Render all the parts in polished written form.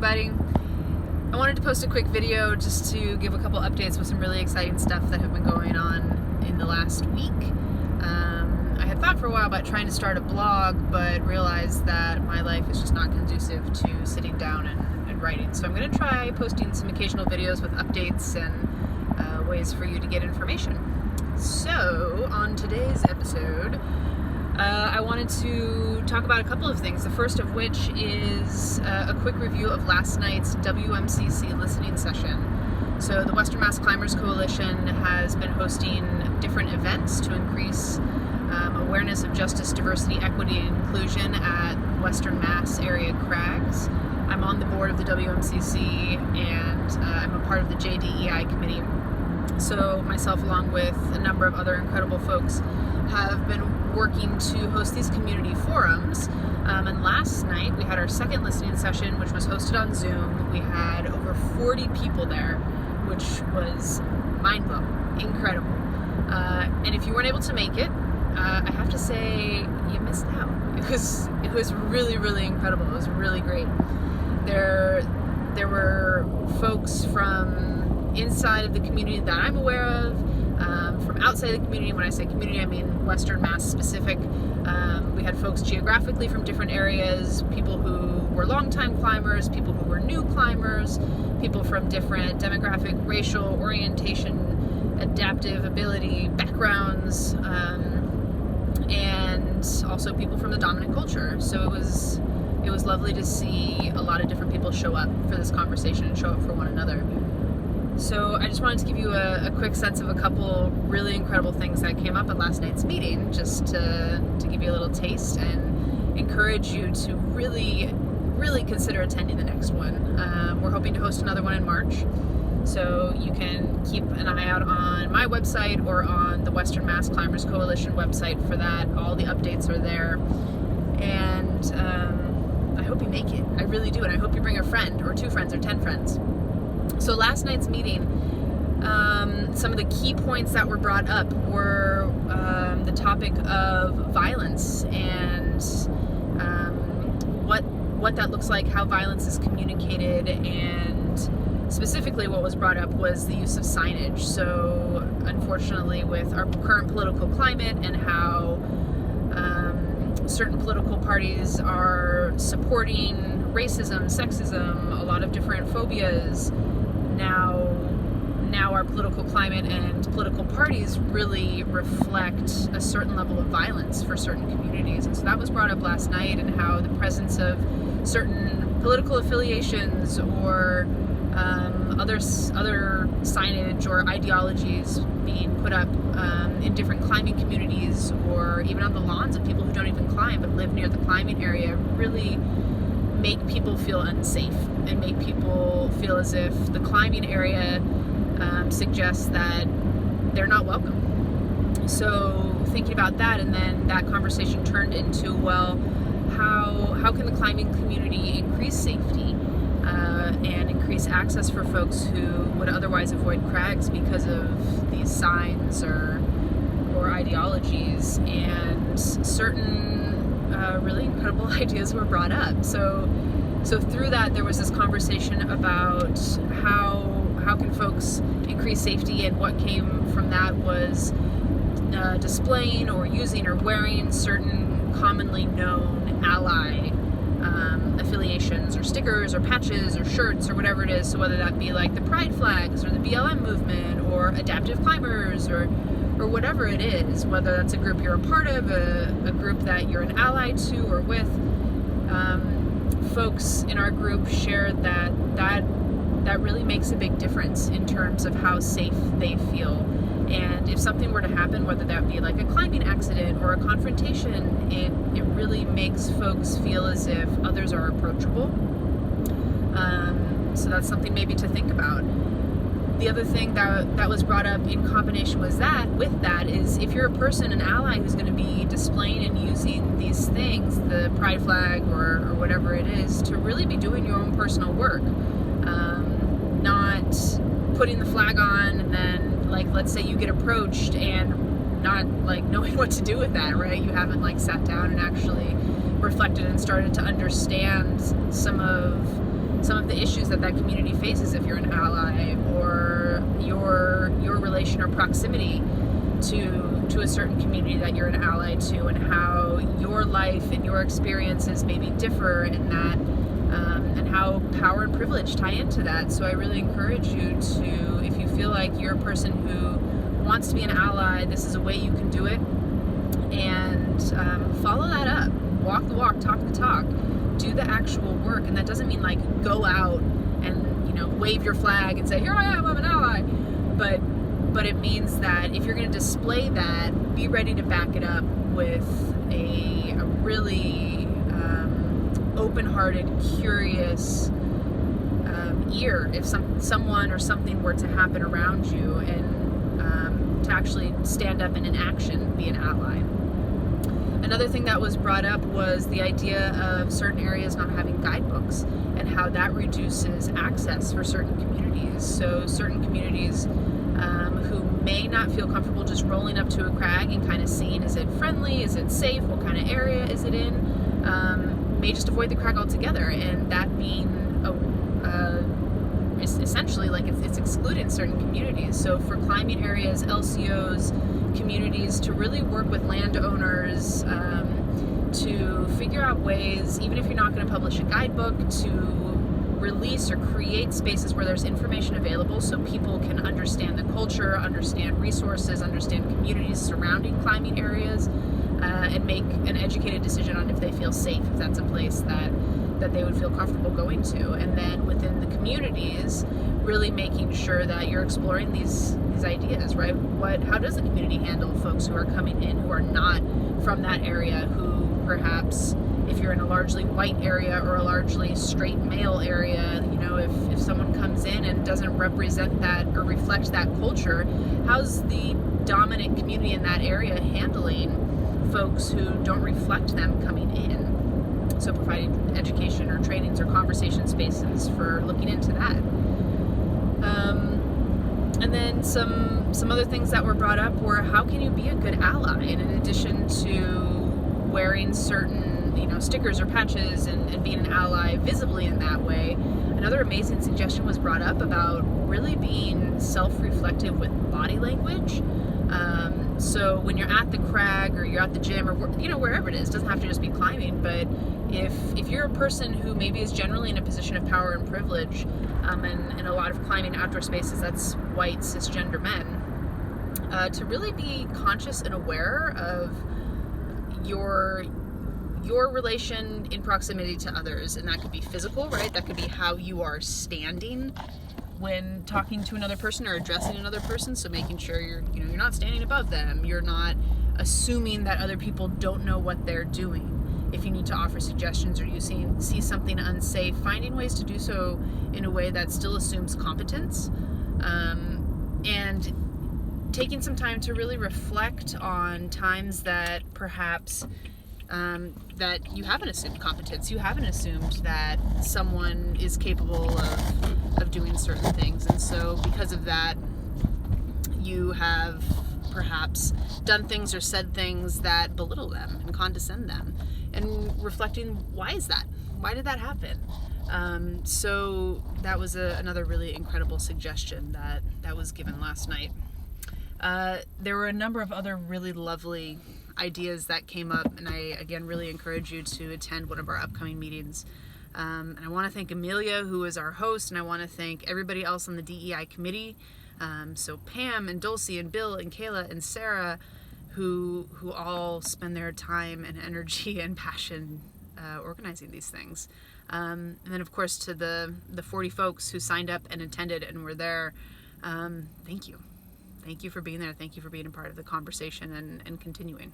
Everybody, I wanted to post a quick video just to give a couple updates with some really exciting stuff that have been going on in the last week. I had thought for a while about trying to start a blog, but realized that my life is just not conducive to sitting down and writing. So I'm going to try posting some occasional videos with updates and ways for you to get information. So on today's episode, I wanted to talk about a couple of things, the first of which is a quick review of last night's WMCC Listening Session. So the Western Mass Climbers Coalition has been hosting different events to increase awareness of justice, diversity, equity, and inclusion at Western Mass area crags. I'm on the board of the WMCC and I'm a part of the JDEI committee. So myself, along with a number of other incredible folks, have been working to host these community forums. And last night we had our second listening session, which was hosted on Zoom. We had over 40 people there, which was mind-blowing, incredible. And if you weren't able to make it, I have to say you missed out. It was really, really incredible. It was really great. There were folks from inside of the community that I'm aware of, from outside the community. When I say community, I mean Western Mass specific. We had folks geographically from different areas, people who were longtime climbers, people who were new climbers, people from different demographic, racial, orientation, adaptive ability, backgrounds, and also people from the dominant culture. So it was lovely to see a lot of different people show up for this conversation and show up for one another. So I just wanted to give you a quick sense of a couple really incredible things that came up at last night's meeting, just to give you a little taste and encourage you to really, really consider attending the next one. We're hoping to host another one in March, so you can keep an eye out on my website or on the Western Mass Climbers Coalition website for that. All the updates are there, and I hope you make it. I really do, and I hope you bring a friend or 2 friends or 10 friends. So last night's meeting, some of the key points that were brought up were the topic of violence and what that looks like, how violence is communicated, and specifically what was brought up was the use of signage. So unfortunately, with our current political climate and how certain political parties are supporting racism, sexism, a lot of different phobias, now our political climate and political parties really reflect a certain level of violence for certain communities. And so that was brought up last night, and how the presence of certain political affiliations or other signage or ideologies being put up in different climbing communities, or even on the lawns of people who don't even climb but live near the climbing area, really make people feel unsafe and make people feel as if the climbing area suggests that they're not welcome. So thinking about that, and then that conversation turned into, well, how can the climbing community increase safety and increase access for folks who would otherwise avoid crags because of these signs or ideologies, and certain really incredible ideas were brought up. So through that, there was this conversation about how can folks increase safety, and what came from that was displaying or using or wearing certain commonly known ally affiliations or stickers or patches or shirts or whatever it is. So whether that be like the pride flags or the BLM movement or adaptive climbers or whatever it is, whether that's a group you're a part of, a group that you're an ally to or with, folks in our group shared that really makes a big difference in terms of how safe they feel. And if something were to happen, whether that be like a climbing accident or a confrontation, it really makes folks feel as if others are approachable. So that's something maybe to think about. The other thing that was brought up in combination with that is, if you're a person, an ally, who's going to be displaying and using these things, the pride flag or whatever it is, to really be doing your own personal work, not putting the flag on and then, like, let's say you get approached and not like knowing what to do with that, right? You haven't sat down and actually reflected and started to understand some of some of the issues that community faces if you're an ally, or your relation or proximity to a certain community that you're an ally to, and how your life and your experiences maybe differ in that, and how power and privilege tie into that. So I really encourage you to, if you feel like you're a person who wants to be an ally, this is a way you can do it, and follow that up. Walk the walk, talk the talk, do the actual work. And that doesn't mean like go out and wave your flag and say, here I am, I'm an ally, but it means that if you're going to display that, be ready to back it up with a really open-hearted, curious ear if someone or something were to happen around you, and to actually stand up and in action be an ally. Another thing that was brought up was the idea of certain areas not having guidebooks, and how that reduces access for certain communities. So certain communities who may not feel comfortable just rolling up to a crag and kind of seeing, is it friendly, is it safe, what kind of area is it in, may just avoid the crag altogether, and that being essentially like it's excluding certain communities. So for climbing areas, LCOs, communities, to really work with landowners to figure out ways, even if you're not going to publish a guidebook, to release or create spaces where there's information available so people can understand the culture, understand resources, understand communities surrounding climbing areas, and make an educated decision on if they feel safe, if that's a place that they would feel comfortable going to. And then within the communities, really making sure that you're exploring these ideas, right? How does the community handle folks who are coming in who are not from that area, who perhaps, if you're in a largely white area or a largely straight male area, if someone comes in and doesn't represent that or reflect that culture, how's the dominant community in that area handling folks who don't reflect them coming in? So providing education or trainings or conversation spaces for looking into that. And then some other things that were brought up were, how can you be a good ally? And in addition to wearing certain stickers or patches and being an ally visibly in that way, another amazing suggestion was brought up about really being self-reflective with body language. So when you're at the crag or you're at the gym or wherever it is, doesn't have to just be climbing, but if you're a person who maybe is generally in a position of power and privilege, and in a lot of climbing outdoor spaces that's white cisgender men, to really be conscious and aware of your relation in proximity to others. And that could be physical, right? That could be how you are standing when talking to another person or addressing another person. So making sure you're not standing above them. You're not assuming that other people don't know what they're doing. If you need to offer suggestions or you see something unsafe, finding ways to do so in a way that still assumes competence, and taking some time to really reflect on times that perhaps that you haven't assumed competence, you haven't assumed that someone is capable of doing certain things, and so because of that you have perhaps done things or said things that belittle them and condescend them, and reflecting, why is that? Why did that happen? So that was another really incredible suggestion that was given last night. There were a number of other really lovely ideas that came up, and I again really encourage you to attend one of our upcoming meetings. And I want to thank Amelia, who is our host, and I want to thank everybody else on the DEI committee. So Pam and Dulcie and Bill and Kayla and Sarah, who all spend their time and energy and passion organizing these things. And then of course to the 40 folks who signed up and attended and were there, thank you. Thank you for being there. Thank you for being a part of the conversation and continuing.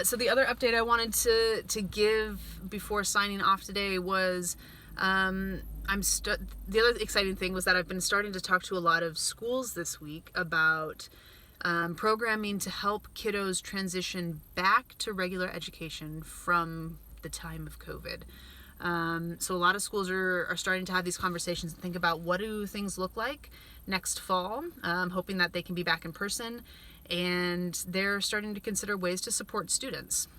So the other update I wanted to give before signing off today was the other exciting thing was that I've been starting to talk to a lot of schools this week about programming to help kiddos transition back to regular education from the time of COVID. So a lot of schools are starting to have these conversations and think about, what do things look like next fall, hoping that they can be back in person, and they're starting to consider ways to support students.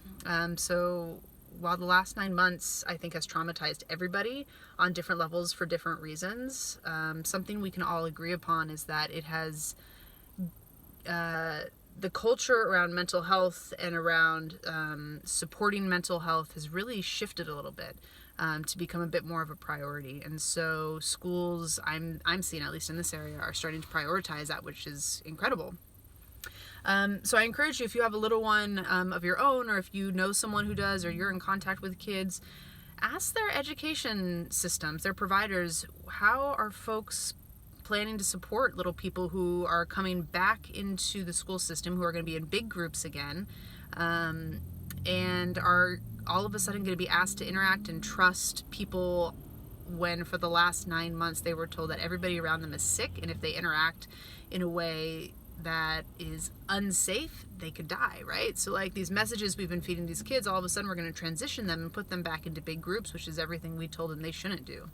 So while the last 9 months, I think, has traumatized everybody on different levels for different reasons, something we can all agree upon is that it has the culture around mental health and around supporting mental health has really shifted a little bit to become a bit more of a priority. And so schools, I'm seeing, at least in this area, are starting to prioritize that, which is incredible. So I encourage you, if you have a little one of your own, or if you know someone who does, or you're in contact with kids, ask their education systems, their providers, how are folks planning to support little people who are coming back into the school system, who are going to be in big groups again, and are all of a sudden going to be asked to interact and trust people when for the last 9 months they were told that everybody around them is sick, and if they interact in a way that is unsafe, they could die, right? So like these messages we've been feeding these kids, all of a sudden we're going to transition them and put them back into big groups, which is everything we told them they shouldn't do.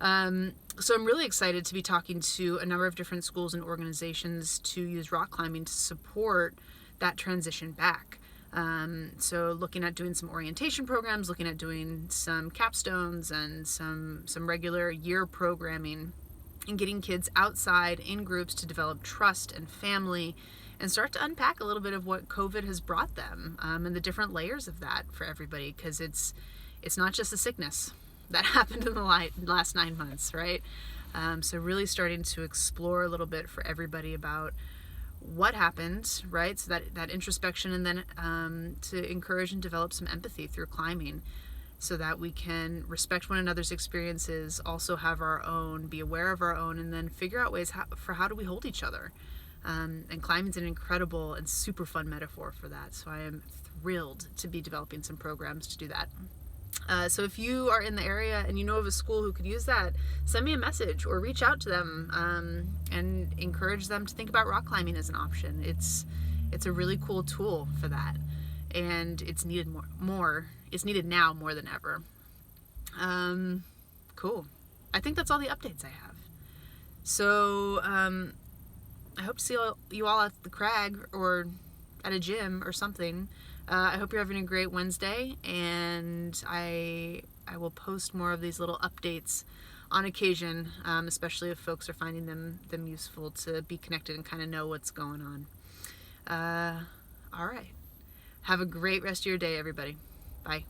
So I'm really excited to be talking to a number of different schools and organizations to use rock climbing to support that transition back. So looking at doing some orientation programs, looking at doing some capstones and some regular year programming, and getting kids outside in groups to develop trust and family and start to unpack a little bit of what COVID has brought them, and the different layers of that for everybody, because it's not just a sickness that happened in the last 9 months, right? So really starting to explore a little bit for everybody about what happened, right? So that introspection, and then to encourage and develop some empathy through climbing, so that we can respect one another's experiences, also have our own, be aware of our own, and then figure out ways how do we hold each other. And climbing's an incredible and super fun metaphor for that. So I am thrilled to be developing some programs to do that. So if you are in the area and you know of a school who could use that, send me a message or reach out to them and encourage them to think about rock climbing as an option. It's a really cool tool for that, and it's needed it's needed now more than ever. Cool. I think that's all the updates I have. So I hope to see you all at the crag or at a gym or something. I hope you're having a great Wednesday, and I will post more of these little updates on occasion, especially if folks are finding them useful to be connected and kind of know what's going on. All right. Have a great rest of your day, everybody. Bye.